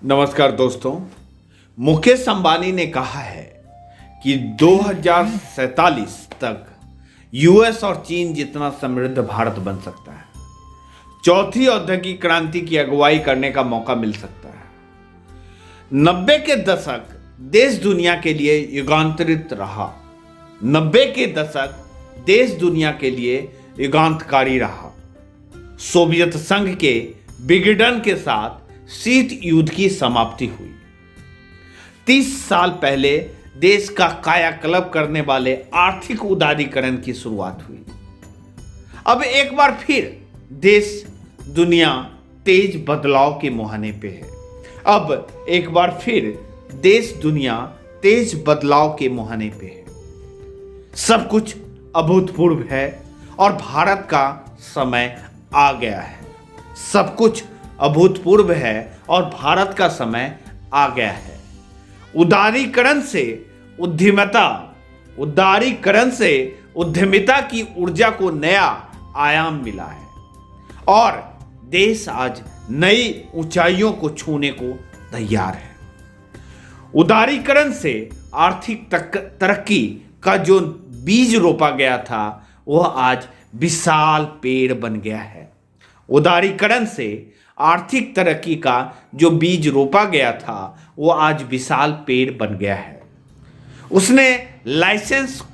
नमस्कार दोस्तों। मुकेश अंबानी ने कहा है कि 2047 तक यूएस और चीन जितना समृद्ध भारत बन सकता है। चौथी औद्योगिक क्रांति की अगुवाई करने का मौका मिल सकता है। 90 के दशक देश दुनिया के लिए युगांतरित रहा। 90 के दशक देश दुनिया के लिए युगांतकारी रहा। सोवियत संघ के विघटन के साथ शीत युद्ध की समाप्ति हुई। 30 साल पहले देश का कायाकल्प करने वाले आर्थिक उदारीकरण की शुरुआत हुई। अब एक बार फिर देश दुनिया तेज बदलाव के मुहाने पे है। अब एक बार फिर देश दुनिया तेज बदलाव के मुहाने पे है। सब कुछ अभूतपूर्व है और भारत का समय आ गया है। सब कुछ अभूतपूर्व है और भारत का समय आ गया है। उदारीकरण से उद्यमिता की ऊर्जा को नया आयाम मिला है और देश आज नई ऊंचाइयों को छूने को तैयार है। उदारीकरण से आर्थिक तरक्की का जो बीज रोपा गया था वह आज विशाल पेड़ बन गया है। उदारीकरण से आर्थिक तरक्की का जो बीज रोपा गया था वो आज विशाल पेड़ बन गया है। उसने लाइसेंस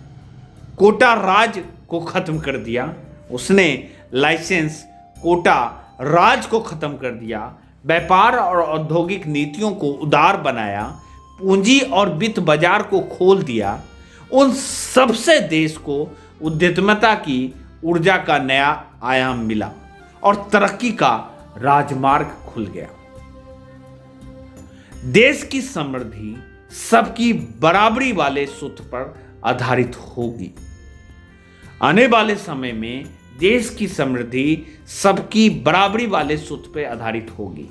कोटा राज को खत्म कर दिया। उसने लाइसेंस कोटा राज को खत्म कर दिया। व्यापार और औद्योगिक नीतियों को उदार बनाया। पूंजी और वित्त बाजार को खोल दिया। उन सबसे देश को उद्यमिता की ऊर्जा का नया आयाम मिला और तरक्की का राजमार्ग खुल गया। देश की समृद्धि सबकी बराबरी वाले सूत्र पर आधारित होगी। आने वाले समय में देश की समृद्धि सबकी बराबरी वाले सूत्र पर आधारित होगी।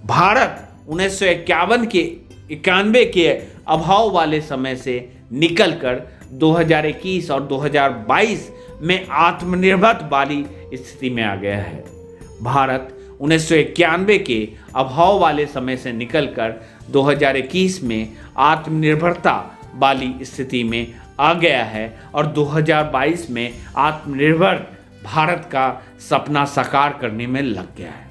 भारत 1991 के अभाव वाले समय से निकलकर 2021 और 2022 में आत्मनिर्भर वाली स्थिति में आ गया है। भारत 1991 के अभाव वाले समय से निकलकर 2021 में आत्मनिर्भरता वाली स्थिति में आ गया है और 2022 में आत्मनिर्भर भारत का सपना साकार करने में लग गया है।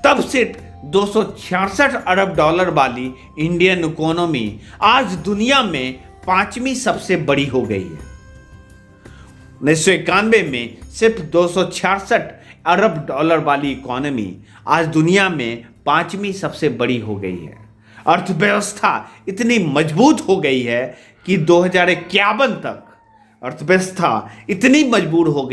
तब सिर्फ 266 अरब डॉलर वाली इंडियन इकोनॉमी आज दुनिया में 5वीं सबसे बड़ी हो गई है। 1991 में सिर्फ 266 अरब डॉलर वाली इकोनॉमी आज दुनिया में 5वीं सबसे बड़ी हो गई है। अर्थव्यवस्था इतनी मजबूत हो गई है कि 2051 तक अर्थव्यवस्था इतनी मजबूत हो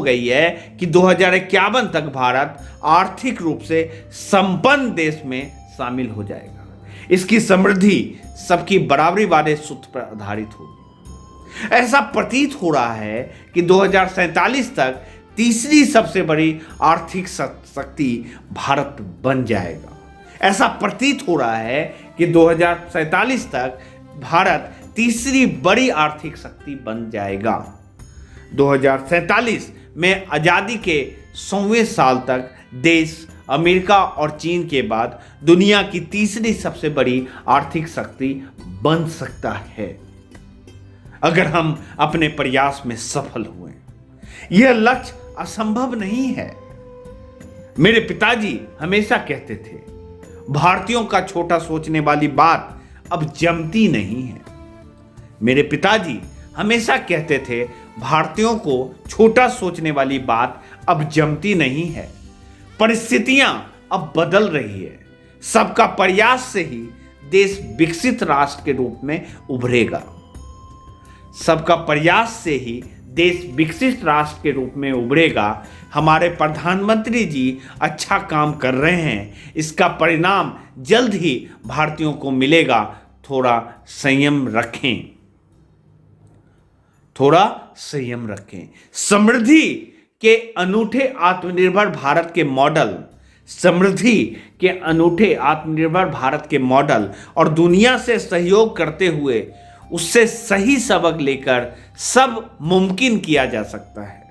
गई है कि 2051 तक भारत आर्थिक रूप से संपन्न देश में शामिल हो जाएगा। इसकी समृद्धि सबकी बराबरी वाले सूत्र पर आधारित होगी। ऐसा प्रतीत हो रहा है कि 2047 तक तीसरी सबसे बड़ी आर्थिक शक्ति भारत बन जाएगा। ऐसा प्रतीत हो रहा है कि 2047 तक भारत तीसरी बड़ी आर्थिक शक्ति बन जाएगा। 2047 में आजादी के 100वें साल तक देश अमेरिका और चीन के बाद दुनिया की तीसरी सबसे बड़ी आर्थिक शक्ति बन सकता है अगर हम अपने प्रयास में सफल हुए। यह लक्ष्य असंभव नहीं है। मेरे पिताजी हमेशा कहते थे, भारतीयों का छोटा सोचने वाली बात अब जमती नहीं है। मेरे पिताजी हमेशा कहते थे, भारतीयों को छोटा सोचने वाली बात अब जमती नहीं है। परिस्थितियां अब बदल रही है। सबका प्रयास से ही देश विकसित राष्ट्र के रूप में उभरेगा। सबका प्रयास से ही देश विकसित राष्ट्र के रूप में उभरेगा। हमारे प्रधानमंत्री जी अच्छा काम कर रहे हैं। इसका परिणाम जल्द ही भारतीयों को मिलेगा। थोड़ा संयम रखें। समृद्धि के अनूठे आत्मनिर्भर भारत के मॉडल और दुनिया से सहयोग करते हुए उससे सही सबक लेकर सब मुमकिन किया जा सकता है।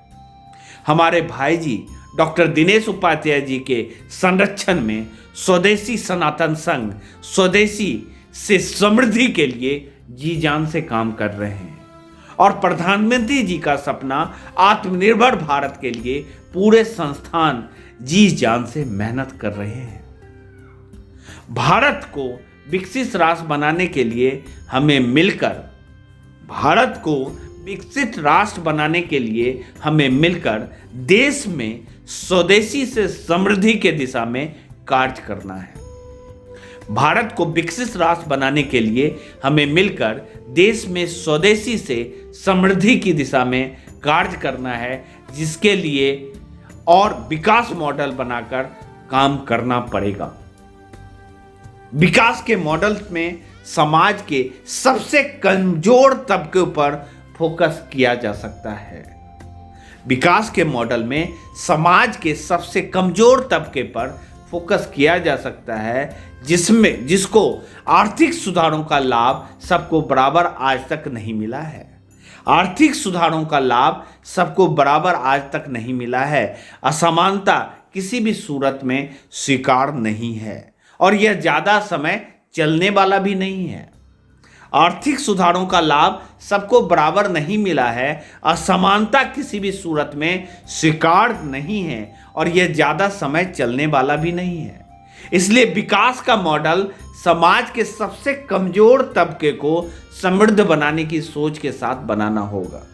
हमारे भाई जी डॉक्टर दिनेश उपाध्याय जी के संरक्षण में स्वदेशी सनातन संघ स्वदेशी से समृद्धि के लिए जी जान से काम कर रहे हैं और प्रधानमंत्री जी का सपना आत्मनिर्भर भारत के लिए पूरे संस्थान जी जान से मेहनत कर रहे हैं। भारत को विकसित राष्ट्र बनाने के लिए हमें मिलकर देश में स्वदेशी से समृद्धि के दिशा में कार्य करना है। भारत को विकसित राष्ट्र बनाने के लिए हमें मिलकर देश में स्वदेशी से समृद्धि की दिशा में कार्य करना है, जिसके लिए और विकास मॉडल बनाकर काम करना पड़ेगा। विकास के मॉडल में समाज के सबसे कमजोर तबके पर फोकस किया जा सकता है। विकास के मॉडल में समाज के सबसे कमजोर तबके पर फोकस किया जा सकता है, जिसको आर्थिक सुधारों का लाभ सबको बराबर आज तक नहीं मिला है। आर्थिक सुधारों का लाभ सबको बराबर आज तक नहीं मिला है। असमानता किसी भी सूरत में स्वीकार नहीं है और यह ज्यादा समय चलने वाला भी नहीं है। आर्थिक सुधारों का लाभ सबको बराबर नहीं मिला है, असमानता किसी भी सूरत में स्वीकार नहीं है और यह ज्यादा समय चलने वाला भी नहीं है। इसलिए विकास का मॉडल समाज के सबसे कमजोर तबके को समृद्ध बनाने की सोच के साथ बनाना होगा।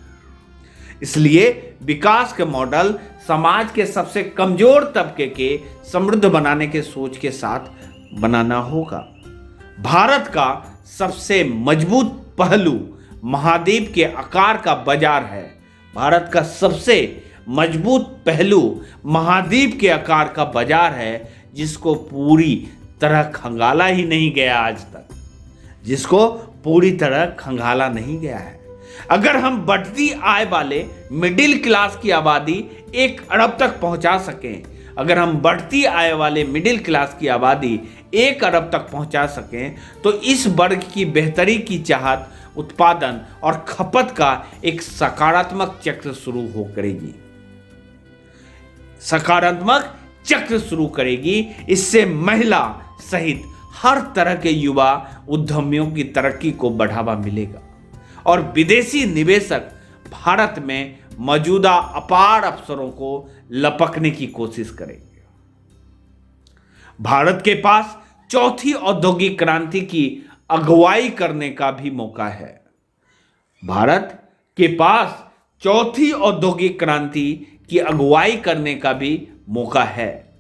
इसलिए विकास का मॉडल समाज के सबसे कमजोर तबके के समृद्ध बनाने के सोच के साथ बनाना होगा। भारत का सबसे मजबूत पहलू महाद्वीप के आकार का बाजार है। भारत का सबसे मजबूत पहलू महाद्वीप के आकार का बाजार है, जिसको पूरी तरह खंगाला ही नहीं गया आज तक, जिसको पूरी तरह खंगाला नहीं गया है। अगर हम बढ़ती आय वाले मिडिल क्लास की आबादी 1 अरब तक पहुंचा सकें, अगर हम बढ़ती आय वाले मिडिल क्लास की आबादी 1 अरब तक पहुंचा सकें, तो इस वर्ग की बेहतरी की चाहत उत्पादन और खपत का एक सकारात्मक चक्र शुरू हो करेगी। सकारात्मक चक्र शुरू करेगी। इससे महिला सहित हर तरह के युवा उद्यमियों की तरक्की को बढ़ावा मिलेगा और विदेशी निवेशक भारत में मौजूदा अपार अवसरों को लपकने की कोशिश करेंगे। भारत के पास चौथी औद्योगिक क्रांति की अगुवाई करने का भी मौका है। भारत के पास चौथी औद्योगिक क्रांति की अगुवाई करने का भी मौका है।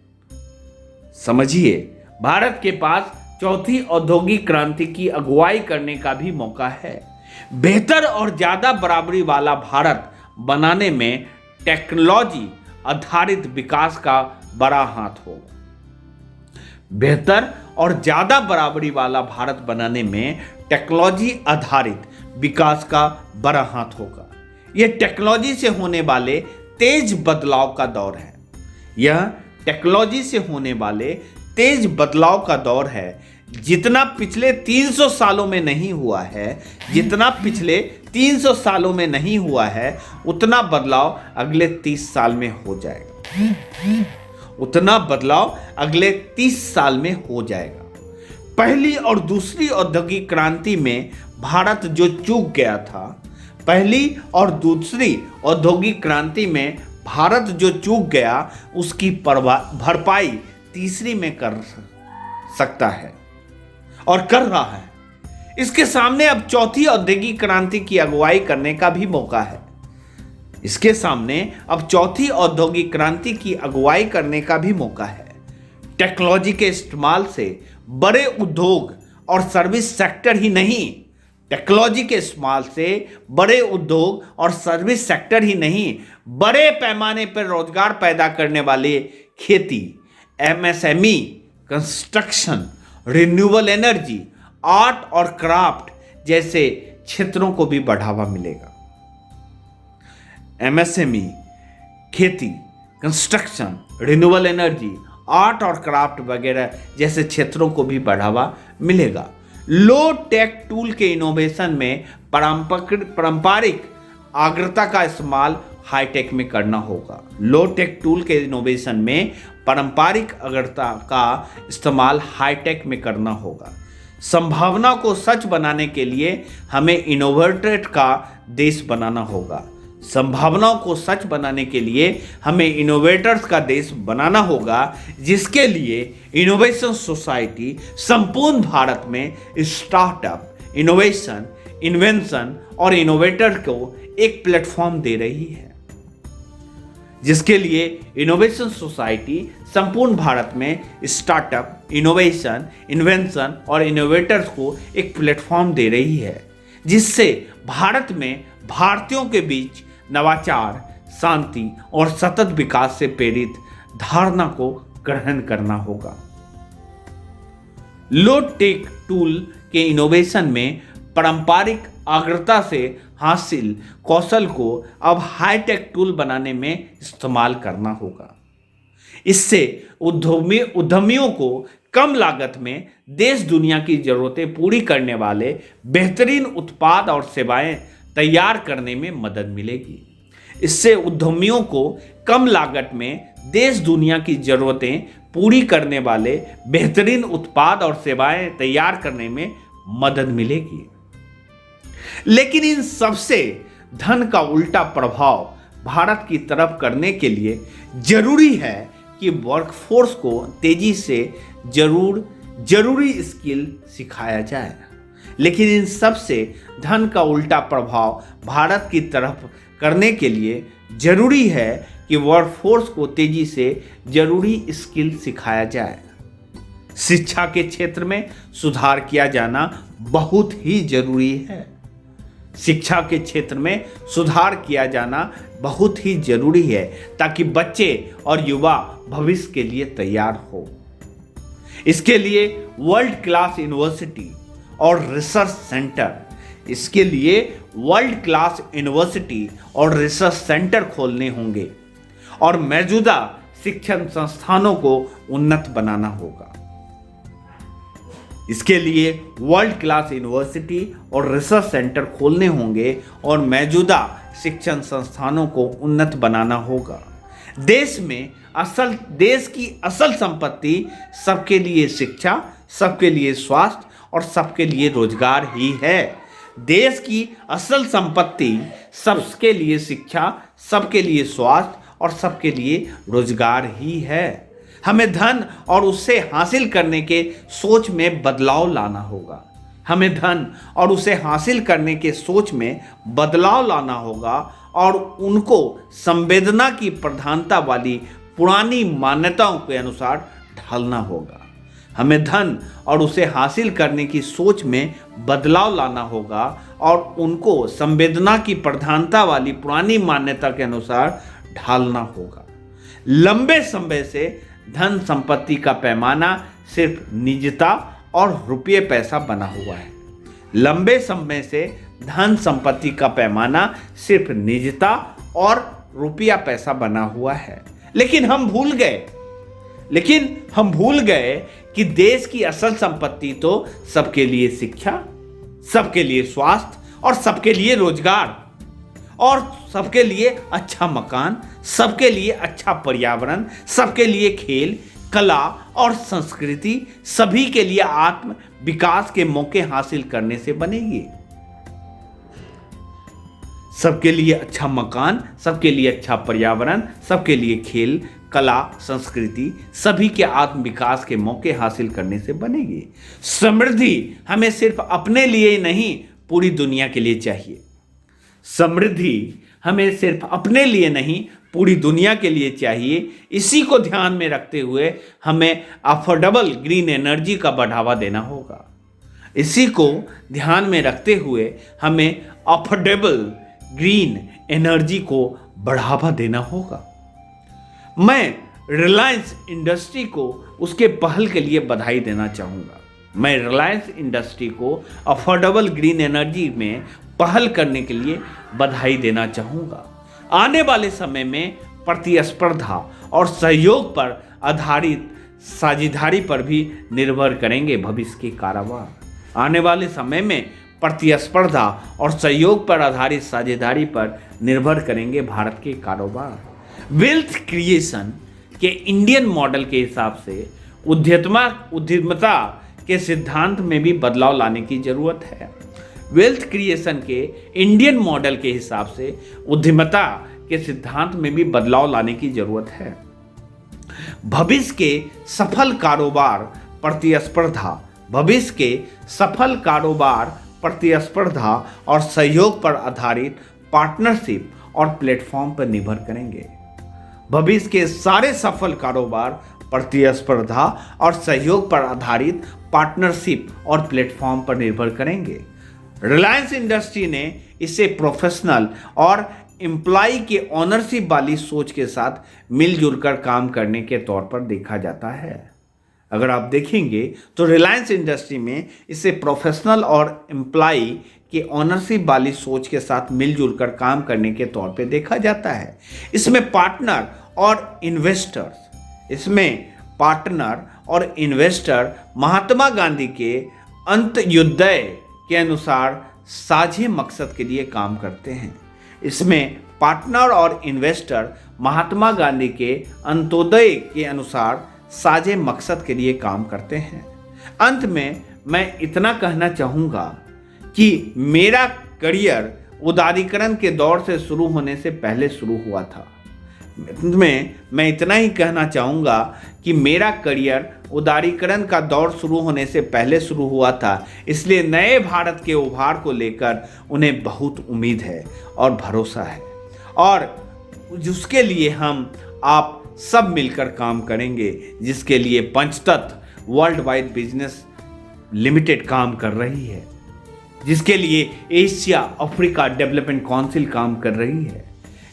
समझिए, भारत के पास चौथी औद्योगिक क्रांति की अगुवाई करने का भी मौका है। बेहतर और ज्यादा बराबरी वाला भारत बनाने में टेक्नोलॉजी आधारित विकास का बड़ा हाथ होगा। बेहतर और ज्यादा बराबरी वाला भारत बनाने में टेक्नोलॉजी आधारित विकास का बड़ा हाथ होगा। यह टेक्नोलॉजी से होने वाले तेज बदलाव का दौर है। यह टेक्नोलॉजी से होने वाले तेज बदलाव का दौर है। जितना पिछले 300 सालों में नहीं हुआ है, जितना पिछले 300 सालों में नहीं हुआ है, उतना बदलाव अगले 30 साल में हो जाएगा। उतना बदलाव अगले 30 साल में हो जाएगा। पहली और दूसरी औद्योगिक क्रांति में भारत जो चूक गया था, पहली और दूसरी औद्योगिक क्रांति में भारत जो चूक गया, उसकी भरपाई तीसरी में कर सकता है और कर रहा है। इसके सामने अब चौथी औद्योगिक क्रांति की अगुवाई करने का भी मौका है। इसके सामने अब चौथी औद्योगिक क्रांति की अगुवाई करने का भी मौका है। टेक्नोलॉजी के इस्तेमाल से बड़े उद्योग और सर्विस सेक्टर ही नहीं, टेक्नोलॉजी के इस्तेमाल से बड़े उद्योग और सर्विस सेक्टर ही नहीं, बड़े पैमाने पर रोजगार पैदा करने वाले खेती, MSME, construction, renewable energy, art और क्राफ्ट जैसे क्षेत्रों को भी बढ़ावा मिलेगा। एमएसएमई, खेती, कंस्ट्रक्शन, रिन्यूएबल एनर्जी, आर्ट और क्राफ्ट वगैरह जैसे क्षेत्रों को भी बढ़ावा मिलेगा। लो टेक टूल के इनोवेशन में पारंपरिक अग्रता का इस्तेमाल हाईटेक में करना होगा। लो टेक टूल के इनोवेशन में पारंपरिक अग्रता का इस्तेमाल हाईटेक में करना होगा। संभावना को सच बनाने के लिए हमें इनोवेटेड का देश बनाना होगा। संभावनाओं को सच बनाने के लिए हमें इनोवेटर्स का देश बनाना होगा, जिसके लिए इनोवेशन सोसाइटी संपूर्ण भारत में स्टार्टअप, इनोवेशन, इन्वेंशन और इनोवेटर को एक प्लेटफॉर्म दे रही है। जिसके लिए इनोवेशन सोसाइटी संपूर्ण भारत में स्टार्टअप, इनोवेशन, इन्वेंशन और इनोवेटर्स को एक प्लेटफॉर्म दे रही है, जिससे भारत में भारतीयों के बीच नवाचार, शांति और सतत विकास से प्रेरित धारणा को ग्रहण करना होगा। लो टेक टूल के इनोवेशन में पारंपरिक अग्रता से हासिल कौशल को अब हाईटेक टूल बनाने में इस्तेमाल करना होगा। इससे उद्यमियों को कम लागत में देश दुनिया की जरूरतें पूरी करने वाले बेहतरीन उत्पाद और सेवाएं तैयार करने में मदद मिलेगी। इससे उद्यमियों को कम लागत में देश दुनिया की जरूरतें पूरी करने वाले बेहतरीन उत्पाद और सेवाएं तैयार करने में मदद मिलेगी। लेकिन इन सबसे धन का उल्टा प्रभाव भारत की तरफ करने के लिए जरूरी है कि वर्कफोर्स को तेजी से जरूरी स्किल सिखाया जाए। लेकिन इन सबसे धन का उल्टा प्रभाव भारत की तरफ करने के लिए जरूरी है कि वर्कफोर्स को तेजी से जरूरी स्किल सिखाया जाए। शिक्षा के क्षेत्र में सुधार किया जाना बहुत ही जरूरी है। शिक्षा के क्षेत्र में सुधार किया जाना बहुत ही जरूरी है, ताकि बच्चे और युवा भविष्य के लिए तैयार हो। इसके लिए वर्ल्ड क्लास यूनिवर्सिटी और रिसर्च सेंटर खोलने होंगे और मौजूदा शिक्षण संस्थानों को उन्नत बनाना होगा। इसके लिए वर्ल्ड क्लास यूनिवर्सिटी और रिसर्च सेंटर खोलने होंगे और मौजूदा शिक्षण संस्थानों को उन्नत बनाना होगा। देश की असल संपत्ति सबके लिए शिक्षा, सबके लिए स्वास्थ्य और सबके लिए रोजगार ही है। देश की असल संपत्ति सबके लिए शिक्षा, सबके लिए स्वास्थ्य और सबके लिए रोजगार ही है। हमें धन और उसे हासिल करने के सोच में बदलाव लाना होगा। हमें धन और उसे हासिल करने के सोच में बदलाव लाना होगा और उनको संवेदना की प्रधानता वाली पुरानी मान्यताओं के अनुसार ढालना होगा। हमें धन और उसे हासिल करने की सोच में बदलाव लाना होगा और उनको संवेदना की प्रधानता वाली पुरानी मान्यता के अनुसार ढालना होगा। लंबे समय से धन संपत्ति का पैमाना सिर्फ निजता और रुपये पैसा बना हुआ है। लंबे समय से धन संपत्ति का पैमाना सिर्फ निजता और रुपया पैसा बना हुआ है। लेकिन हम भूल गए कि देश की असल संपत्ति तो सबके लिए शिक्षा, सबके लिए स्वास्थ्य और सबके लिए रोजगार और सबके लिए अच्छा मकान, सबके लिए अच्छा पर्यावरण, सबके लिए खेल, कला और संस्कृति, सभी के लिए आत्म विकास के मौके हासिल करने से बनेगी। सबके लिए अच्छा मकान, सबके लिए अच्छा पर्यावरण, सबके लिए खेल, कला, संस्कृति, सभी के आत्म विकास के मौके हासिल करने से बनेगी। समृद्धि हमें सिर्फ अपने लिए नहीं, पूरी दुनिया के लिए चाहिए। समृद्धि हमें सिर्फ अपने लिए नहीं, पूरी दुनिया के लिए चाहिए। इसी को ध्यान में रखते हुए हमें अफोर्डेबल ग्रीन एनर्जी का बढ़ावा देना होगा। इसी को ध्यान में रखते हुए हमें अफोर्डेबल ग्रीन एनर्जी को बढ़ावा देना होगा। मैं रिलायंस इंडस्ट्री को उसके पहल के लिए बधाई देना चाहूँगा। मैं रिलायंस इंडस्ट्री को अफोर्डेबल ग्रीन एनर्जी में पहल करने के लिए बधाई देना चाहूँगा। आने वाले समय में प्रतिस्पर्धा और सहयोग पर आधारित साझेदारी पर भी निर्भर करेंगे भविष्य के कारोबार। आने वाले समय में प्रतिस्पर्धा और सहयोग पर आधारित साझेदारी पर निर्भर करेंगे भारत के कारोबार। वेल्थ क्रिएशन के इंडियन मॉडल के हिसाब से उद्यमिता के सिद्धांत में भी बदलाव लाने की जरूरत है। वेल्थ क्रिएशन के इंडियन मॉडल के हिसाब से उद्यमिता के सिद्धांत में भी बदलाव लाने की जरूरत है। भविष्य के सफल कारोबार प्रतिस्पर्धा और सहयोग पर आधारित पार्टनरशिप और प्लेटफॉर्म पर निर्भर करेंगे। भविष्य के सारे सफल कारोबार प्रतिस्पर्धा और सहयोग पर आधारित पार्टनरशिप और प्लेटफॉर्म पर निर्भर करेंगे। रिलायंस इंडस्ट्री ने इसे प्रोफेशनल और एम्प्लॉय के ऑनरशिप वाली सोच के साथ मिलजुल कर काम करने के तौर पर देखा जाता है। अगर आप देखेंगे तो रिलायंस इंडस्ट्री में इसे प्रोफेशनल और एम्प्लॉय के ऑनरशिप वाली सोच के साथ मिलजुल कर काम करने के तौर पे देखा जाता है। इसमें पार्टनर और इन्वेस्टर महात्मा गांधी के अंत्योदय के अनुसार साझे मकसद के लिए काम करते हैं। इसमें पार्टनर और इन्वेस्टर महात्मा गांधी के अंत्योदय के अनुसार साझे मकसद के लिए काम करते हैं। अंत में मैं इतना कहना चाहूँगा कि मेरा करियर उदारीकरण के दौर से शुरू होने से पहले शुरू हुआ था। मैं इतना ही कहना चाहूँगा कि मेरा करियर उदारीकरण का दौर शुरू होने से पहले शुरू हुआ था, इसलिए नए भारत के उभार को लेकर उन्हें बहुत उम्मीद है और भरोसा है, और जिसके लिए हम आप सब मिलकर काम करेंगे, जिसके लिए पंचतत्व वर्ल्ड वाइड बिजनेस लिमिटेड काम कर रही है, जिसके लिए एशिया अफ्रीका डेवलपमेंट काउंसिल काम कर रही है,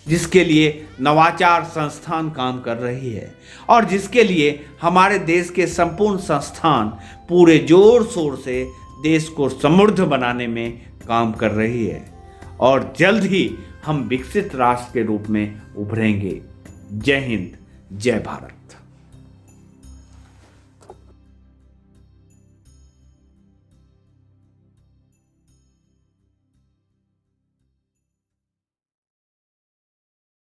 जिसके लिए नवाचार संस्थान काम कर रही है, और जिसके लिए हमारे देश के संपूर्ण संस्थान पूरे जोर शोर से देश को समृद्ध बनाने में काम कर रही है, और जल्द ही हम विकसित राष्ट्र के रूप में उभरेंगे। जय हिंद, जय भारत।